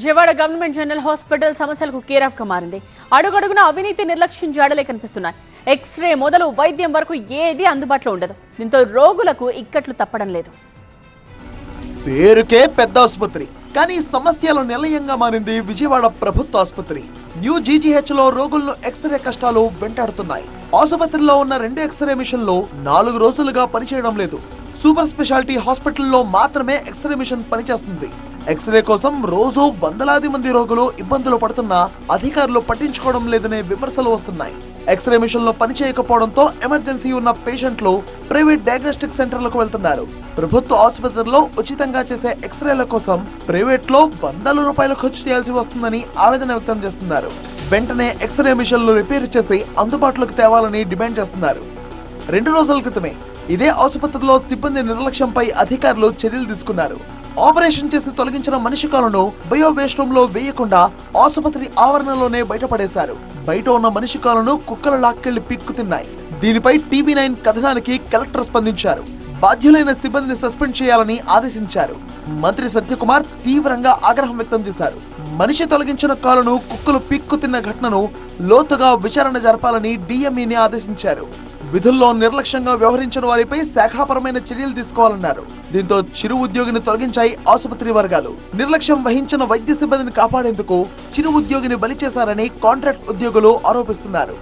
Vijayawada government general hospital సమస్యలకు care of గా మారింది. అడుగడుగున అవినీతి నిర్లక్ష్యం జాడలే కనిపిస్తున్నాయి. ఎక్స్రే మొదలు వైద్యం వరకు ఏది అందుబాటులో ఉండదు. దీంతో రోగులకు ఇక్కట్లు తప్పడం లేదు. పేరుకే పెద్ద ఆసుపత్రి, కానీ సమస్యలు నిలయంగా మారింది విజయవాడ ప్రభుత్వ ఆసుపత్రి. న్యూ జీజీహెచ్ లో రోగులను ఎక్స్రే కష్టాలు వెంటాడుతున్నాయి. ఆసుపత్రిలో ఉన్న 2 ఎక్స్రే మిషన్లు 4 రోజులుగా పనిచేయడం లేదు. సూపర్ స్పెషాలిటీ హాస్పిటల్లో మాత్రమే ఎక్స్రే మిషన్ పనిచేస్తుంది. ఎక్స్రే కోసం రోజు వందలాది మంది రోగులు ఇబ్బందులు పడుతున్నా అధికారులు పట్టించుకోవడం లేదనే విమర్శలు వస్తున్నాయి. ఎక్స్రే మిషన్లు పనిచేయకపోవడంతో ఎమర్జెన్సీ ఉన్న పేషెంట్లు ప్రైవేట్ డయాగ్నోస్టిక్ సెంటర్లకు వెళ్తున్నారు. ప్రభుత్వ ఆసుపత్రిలో ఉచితంగా చేసే ఎక్స్రేల కోసం ప్రైవేట్ లో వందల రూపాయలు ఖర్చు చేయాల్సి వస్తుందని ఆవేదన వ్యక్తం చేస్తున్నారు. వెంటనే ఎక్స్రే మిషన్లు రిపేర్ చేసి అందుబాటులోకి తేవాలని డిమాండ్ చేస్తున్నారు. 2 రోజుల క్రితమే ఇదే ఆసుపత్రిలో సిబ్బంది నిర్లక్ష్యంపై అధికారులు చర్యలు తీసుకున్నారు. ఆపరేషన్ చేసి తొలగించిన మనిషి కాలును బయో వేస్ట్ రూమ్ లో వేయకుండా ఆసుపత్రి ఆవరణలోనే బయటపడేశారు. బయట ఉన్న మనిషి కాలును కుక్కలు లాక్కెళ్లి పిక్కు తిన్నాయి. దీనిపై టీవీ9 కథనానికి కలెక్టర్ స్పందించారు. బాధ్యులైన సిబ్బందిని సస్పెండ్ చేయాలని ఆదేశించారు. మంత్రి సత్యకుమార్ తీవ్రంగా ఆగ్రహం వ్యక్తం చేశారు. మనిషి తొలగించిన కాలును కుక్కలు పిక్కు తిన్న ఘటనను లోతుగా విచారణ జరపాలని డిఎంఈని ఆదేశించారు. విధుల్లో నిర్లక్ష్యంగా వ్యవహరించిన వారిపై శాఖాపరమైన చర్యలు తీసుకోవాలన్నారు. దీంతో చిరు ఉద్యోగిని తొలగించాయి ఆసుపత్రి వర్గాలు. నిర్లక్ష్యం వహించిన వైద్య సిబ్బందిని కాపాడేందుకు చిరు ఉద్యోగిని బలి చేశారని కాంట్రాక్ట్ ఉద్యోగులు ఆరోపిస్తున్నారు.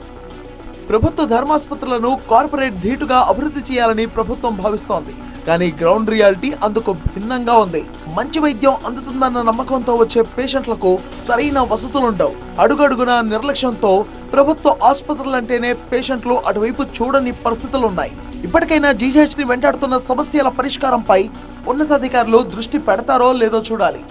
ప్రభుత్వ ధర్మాసుపత్రులను కార్పొరేట్ ధీటుగా అభివృద్ధి చేయాలని ప్రభుత్వం భావిస్తోంది. కానీ గ్రౌండ్ రియాలిటీ అందుకు భిన్నంగా ఉంది. మంచి వైద్యం అందుతుందన్న నమ్మకంతో వచ్చే పేషెంట్లకు సరైన వసతులుండవు. అడుగడుగున నిర్లక్ష్యంతో ప్రభుత్వ ఆసుపత్రులంటేనే పేషెంట్లు అటువైపు చూడని పరిస్థితులున్నాయి. ఇప్పటికైనా జీజీహెచ్ ని వెంటాడుతున్న సమస్యల పరిష్కారంపై ఉన్నతాధికారులు దృష్టి పెడతారో లేదో చూడాలి.